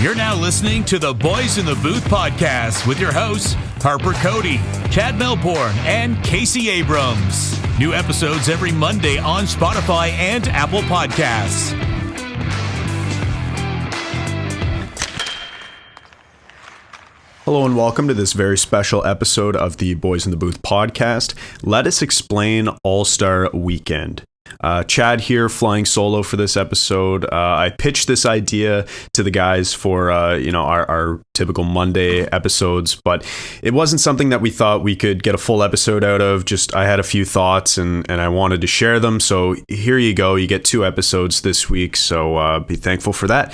You're now listening to the Boys in the Booth podcast with your hosts, Harper Cody, Chad Melbourne, and Casey Abrams. New episodes every Monday on Spotify and Apple Podcasts. Hello and welcome to this very special episode of the Boys in the Booth podcast. Let us explain All Star Weekend. Chad here, flying solo for this episode. I pitched this idea to the guys for our typical Monday episodes, but it wasn't something that we thought we could get a full episode out of. Just I had a few thoughts and I wanted to share them. So here you go. You get 2 episodes this week. So be thankful for that.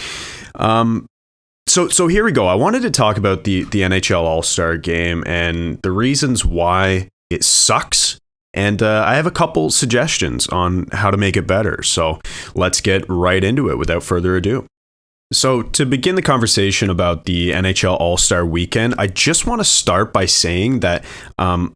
So here we go. I wanted to talk about the NHL All Star Game and the reasons why it sucks. And I have a couple suggestions on how to make it better. So let's get right into it without further ado. So to begin the conversation about the NHL All Star Weekend, I just want to start by saying that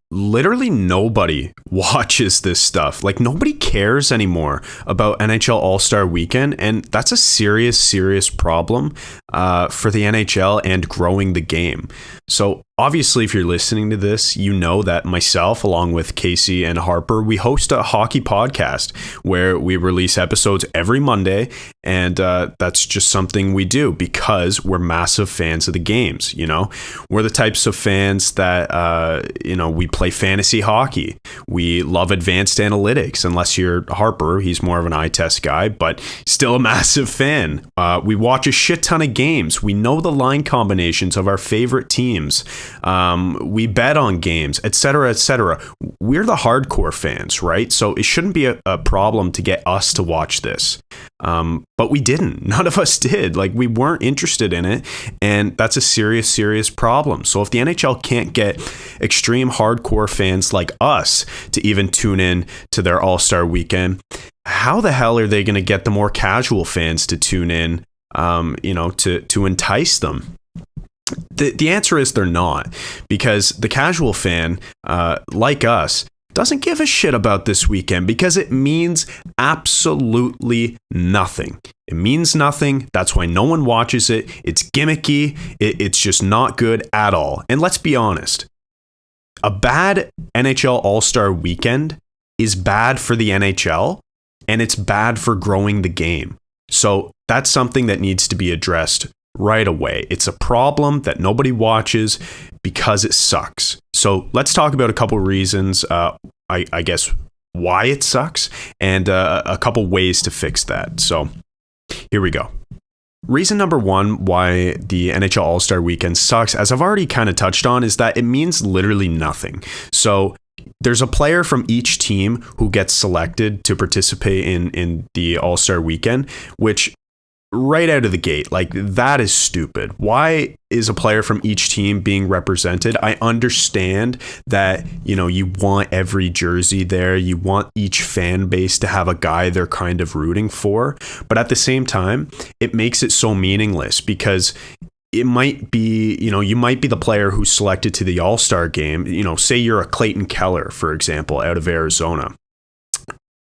literally nobody watches this stuff. Like nobody cares anymore about NHL All Star Weekend. And that's a serious problem for the NHL and growing the game. So obviously, if you're listening to this, you know that myself, along with Casey and Harper, we host a hockey podcast where we release episodes every Monday. And that's just something we do because we're massive fans of the games. You know, we're the types of fans that, we play fantasy hockey. We love advanced analytics, unless you're Harper. He's more of an eye test guy, but still a massive fan. We watch a shit ton of games. We know the line combinations of our favorite teams. We bet on games, etc., etc. We're the hardcore fans, right? So it shouldn't be a problem to get us to watch this. But we didn't. None of us did. Like, we weren't interested in it. And that's a serious problem. So if the NHL can't get extreme hardcore fans like us to even tune in to their All-Star Weekend, how the hell are they going to get the more casual fans to tune in, to entice them? The answer is they're not, because the casual fan, like us, doesn't give a shit about this weekend because it means absolutely nothing. It means nothing. That's why no one watches it. It's gimmicky. It's just not good at all. And let's be honest, a bad NHL All-Star Weekend is bad for the NHL, and it's bad for growing the game. So that's something that needs to be addressed right away. It's a problem that nobody watches because it sucks. So let's talk about a couple reasons, I guess, why it sucks and a couple ways to fix that. So here we go. Reason number 1 why the NHL All-Star Weekend sucks, as I've already kind of touched on, is that it means literally nothing. So there's a player from each team who gets selected to participate in the All-Star Weekend, which right out of the gate, like, that is stupid. Why is a player from each team being represented? I understand that, you want every jersey there. You want each fan base to have a guy they're kind of rooting for. But at the same time, it makes it so meaningless because it might be, you might be the player who's selected to the All-Star game. Say you're a Clayton Keller, for example, out of Arizona.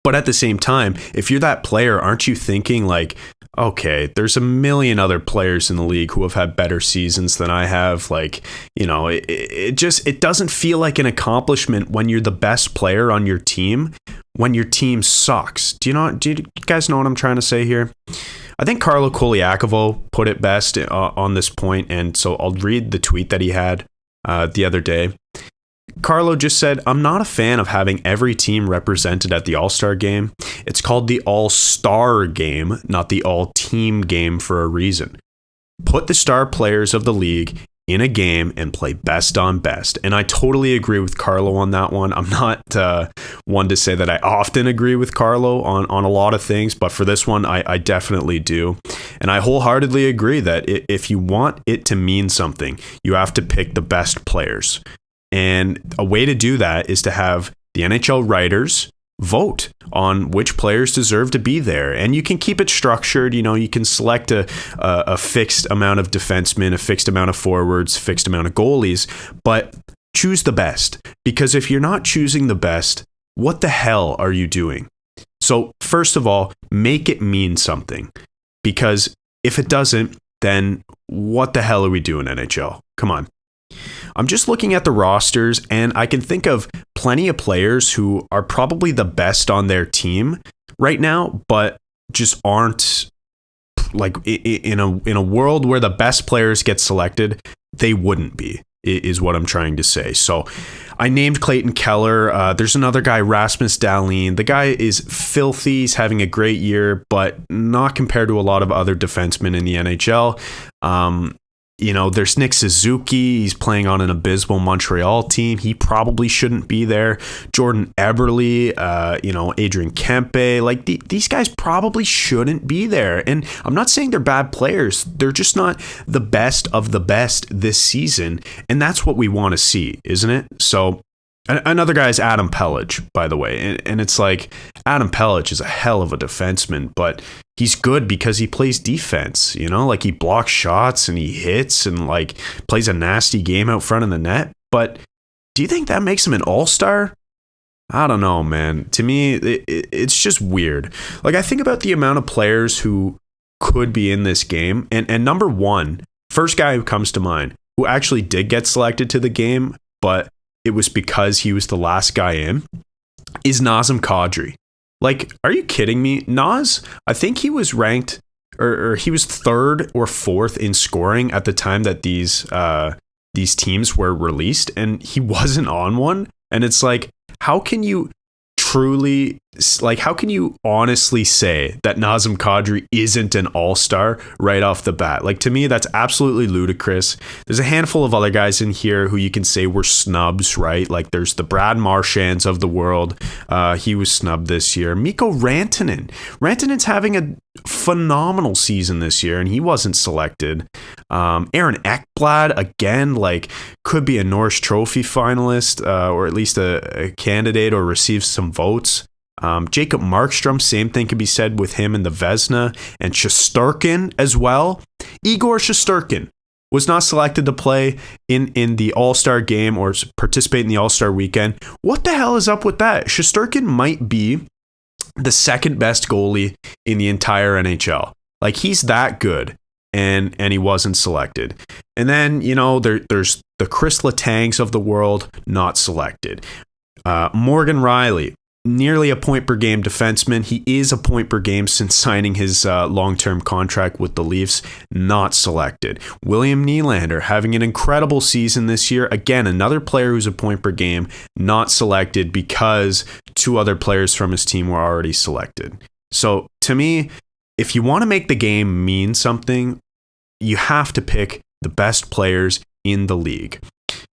But at the same time, if you're that player, aren't you thinking like, okay, there's a million other players in the league who have had better seasons than I have. Like, it doesn't feel like an accomplishment when you're the best player on your team, when your team sucks. Do you guys know what I'm trying to say here? I think Carlo Koliakovo put it best on this point, and so I'll read the tweet that he had the other day. Carlo just said, "I'm not a fan of having every team represented at the All-Star game. It's called the All-Star game, not the All-Team game, for a reason. Put the star players of the league in a game and play best on best." And I totally agree with Carlo on that one. I'm not one to say that I often agree with Carlo on a lot of things, but for this one, I definitely do. And I wholeheartedly agree that if you want it to mean something, you have to pick the best players. And a way to do that is to have the NHL writers vote on which players deserve to be there. And you can keep it structured. You can select a fixed amount of defensemen, a fixed amount of forwards, fixed amount of goalies, but choose the best. Because if you're not choosing the best, what the hell are you doing? So first of all, make it mean something, because if it doesn't, then what the hell are we doing, NHL? Come on. I'm just looking at the rosters, and I can think of plenty of players who are probably the best on their team right now, but just aren't, like, in a world where the best players get selected, they wouldn't be, is what I'm trying to say. So I named Clayton Keller. There's another guy, Rasmus Dahlin. The guy is filthy. He's having a great year, but not compared to a lot of other defensemen in the NHL. There's Nick Suzuki. He's playing on an abysmal Montreal team. He probably shouldn't be there. Jordan Eberle, Adrian Kempe. Like, these guys probably shouldn't be there. And I'm not saying they're bad players. They're just not the best of the best this season. And that's what we want to see, isn't it? So another guy is Adam Pelech, by the way. And it's like, Adam Pelech is a hell of a defenseman, but he's good because he plays defense, like he blocks shots and he hits and like plays a nasty game out front of the net. But do you think that makes him an all-star? I don't know, man. To me, it's just weird. Like, I think about the amount of players who could be in this game. And number one, first guy who comes to mind, who actually did get selected to the game, but it was because he was the last guy in, is Nazem Kadri. Like, are you kidding me? Naz, I think he was ranked, or he was third or fourth in scoring at the time that these teams were released, and he wasn't on one. And it's like, how can you honestly say that Nazem Kadri isn't an all-star right off the bat? Like, to me, that's absolutely ludicrous. There's a handful of other guys in here who you can say were snubs, right? Like, there's the Brad Marchands of the world. He was snubbed this year. Mikko Rantanen. Rantanen's having a phenomenal season this year, and he wasn't selected. Aaron Ekblad, again, like, could be a Norris Trophy finalist, or at least a candidate, or receive some votes. Jacob Markstrom, same thing could be said with him in the Vezina, and Shesterkin as well. Igor Shesterkin was not selected to play in the All-Star game or participate in the All-Star weekend. What the hell is up with that? Shesterkin might be the second best goalie in the entire NHL. Like, he's that good, and he wasn't selected. And then, there's the Chris Letang's of the world, not selected. Morgan Riley, nearly a point per game defenseman. He is a point per game since signing his long-term contract with the Leafs, not selected. William Nylander having an incredible season this year. Again, another player who's a point per game, not selected because two other players from his team were already selected. So to me, if you want to make the game mean something, you have to pick the best players in the league.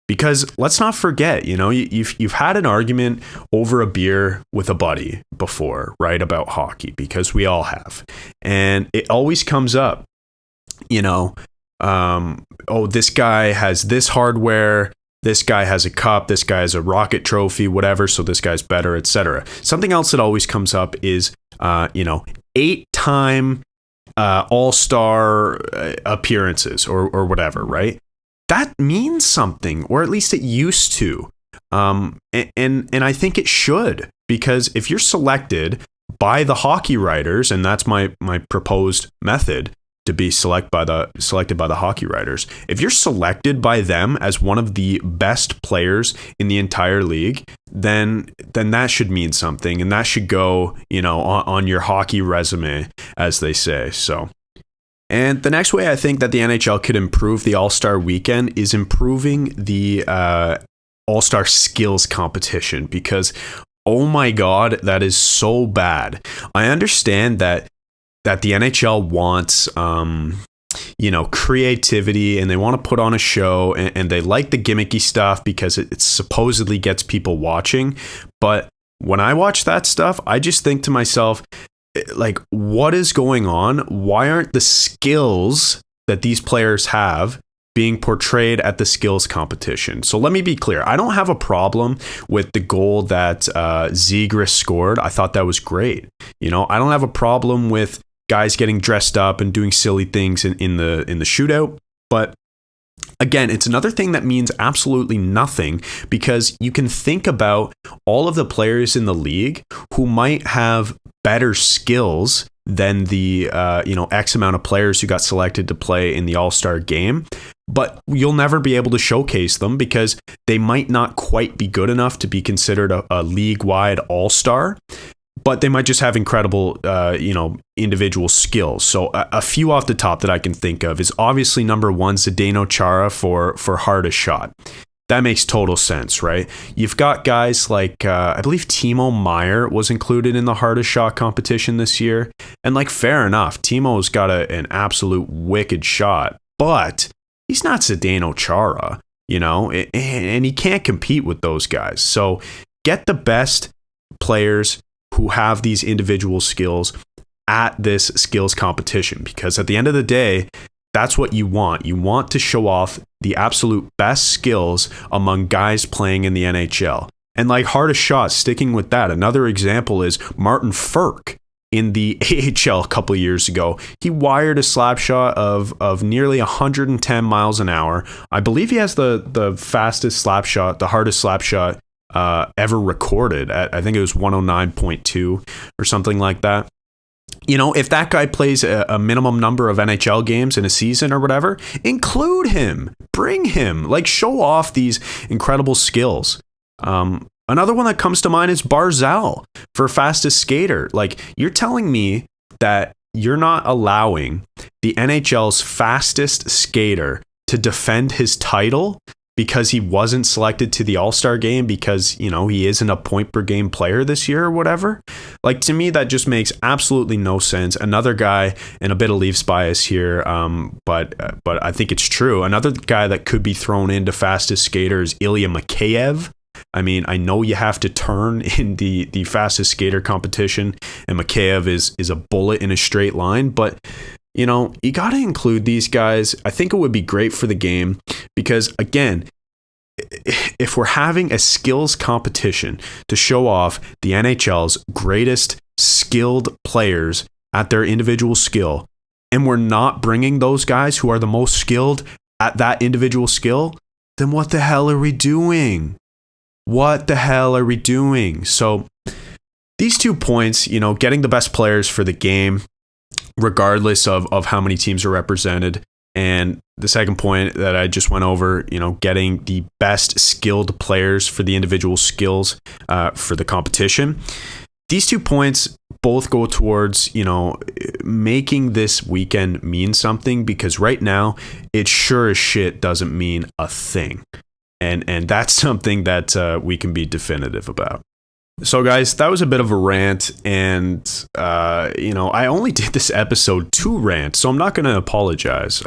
Because let's not forget, you've had an argument over a beer with a buddy before, right, about hockey, because we all have. And it always comes up, this guy has this hardware, this guy has a cup, this guy has a Rocket Trophy, whatever, so this guy's better, etc. Something else that always comes up is, 8-time All-Star appearances or whatever, right? That means something, or at least it used to. And I think it should, because if you're selected by the hockey writers, and that's my proposed method to be selected by the hockey writers, if you're selected by them as one of the best players in the entire league, then that should mean something, and that should go, on your hockey resume, as they say. So. And the next way I think that the NHL could improve the All-Star weekend is improving the All-Star skills competition, because, oh my God, that is so bad. I understand that the NHL wants, creativity, and they want to put on a show, and they like the gimmicky stuff because it supposedly gets people watching. But when I watch that stuff, I just think to myself, like, what is going on? Why aren't the skills that these players have being portrayed at the skills competition? So let me be clear. I don't have a problem with the goal that Zegras scored. I thought that was great. I don't have a problem with guys getting dressed up and doing silly things in the shootout. But again, it's another thing that means absolutely nothing, because you can think about all of the players in the league who might have better skills than the X amount of players who got selected to play in the All-Star game, but you'll never be able to showcase them because they might not quite be good enough to be considered a league-wide All-Star, but they might just have incredible individual skills. So a few off the top that I can think of is obviously number one, Zdeno Chara for hardest shot. That makes total sense, right? You've got guys like, I believe Timo Meier was included in the hardest shot competition this year. And fair enough, Timo's got an absolute wicked shot, but he's not Zdeno Chara, and he can't compete with those guys. So get the best players who have these individual skills at this skills competition, because at the end of the day, that's what you want. You want to show off the absolute best skills among guys playing in the NHL. And hardest shot, sticking with that, another example is Martin Ferk in the AHL a couple of years ago. He wired a slap shot of nearly 110 miles an hour. I believe he has the fastest slap shot, the hardest slap shot ever recorded. I think it was 109.2 or something like that. If that guy plays a minimum number of NHL games in a season or whatever, include him, bring him, show off these incredible skills. Another one that comes to mind is Barzal for fastest skater. You're telling me that you're not allowing the NHL's fastest skater to defend his title because he wasn't selected to the All-Star game because, he isn't a point per game player this year or whatever. To me, that just makes absolutely no sense. Another guy, and a bit of Leafs bias here, but I think it's true. Another guy that could be thrown into fastest skater is Ilya Mikheyev. I mean, I know you have to turn in the fastest skater competition, and Mikheyev is a bullet in a straight line, but you got to include these guys. I think it would be great for the game because, again, if we're having a skills competition to show off the NHL's greatest skilled players at their individual skill, and we're not bringing those guys who are the most skilled at that individual skill, then what the hell are we doing? What the hell are we doing? So these 2 points, getting the best players for the game, regardless of how many teams are represented. And the second point that I just went over, getting the best skilled players for the individual skills for the competition. These 2 points both go towards, making this weekend mean something, because right now it sure as shit doesn't mean a thing. And that's something that we can be definitive about. So guys, that was a bit of a rant, and I only did this episode to rant, so I'm not going to apologize.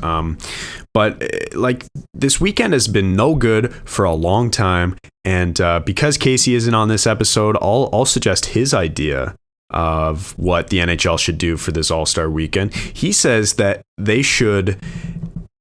But this weekend has been no good for a long time, and because Casey isn't on this episode, I'll suggest his idea of what the NHL should do for this All-Star weekend. He says that they should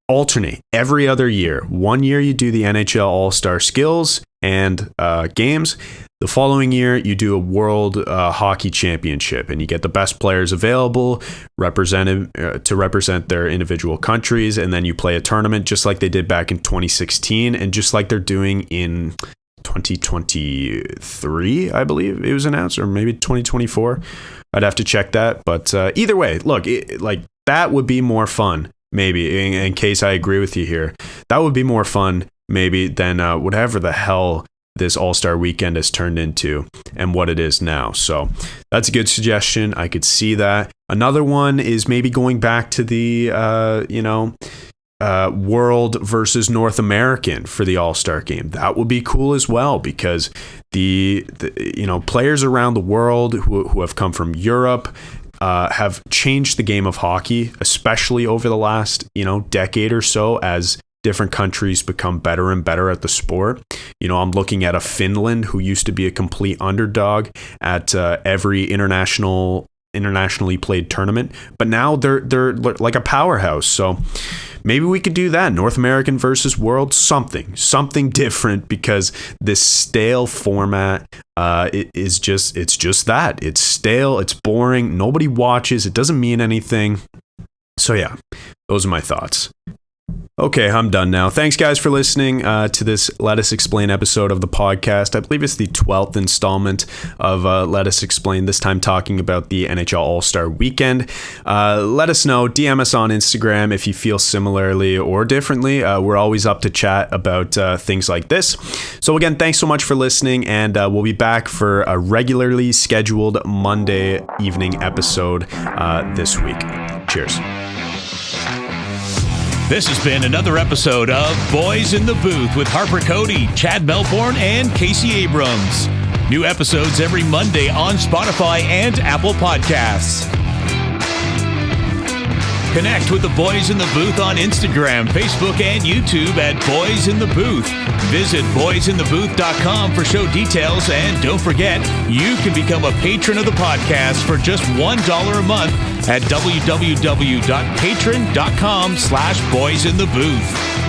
alternate every other year. One year you do the NHL All-Star skills and games. The following year, you do a World Hockey Championship, and you get the best players available represented to represent their individual countries, and then you play a tournament just like they did back in 2016, and just like they're doing in 2023, I believe it was announced, or maybe 2024. I'd have to check that, but either way, look, that would be more fun, maybe, in case I agree with you here. That would be more fun, maybe, than whatever the hell this All-Star weekend has turned into and what it is now. So that's a good suggestion. I could see that. Another one is maybe going back to the World versus North American for the All-Star game. That would be cool as well, because the players around the world who have come from Europe have changed the game of hockey, especially over the last decade or so, as different countries become better and better at the sport. I'm looking at a Finland who used to be a complete underdog at every internationally played tournament, but now they're like a powerhouse. So maybe we could do that. North American versus World, something different, because this stale format it's just that. It's stale, it's boring, nobody watches, it doesn't mean anything. So yeah, those are my thoughts. Okay, I'm done now. Thanks, guys, for listening to this Let Us Explain episode of the podcast. I believe it's the 12th installment of Let Us Explain, this time talking about the NHL All Star Weekend. Let us know, DM us on Instagram if you feel similarly or differently. We're always up to chat about things like this. So again, thanks so much for listening, and we'll be back for a regularly scheduled Monday evening episode this week. Cheers. This has been another episode of Boys in the Booth with Harper Cody, Chad Melbourne, and Casey Abrams. New episodes every Monday on Spotify and Apple Podcasts. Connect with the Boys in the Booth on Instagram, Facebook, and YouTube at Boys in the Booth. Visit boysinthebooth.com for show details, and don't forget, you can become a patron of the podcast for just $1 a month at www.patreon.com/boysinthebooth.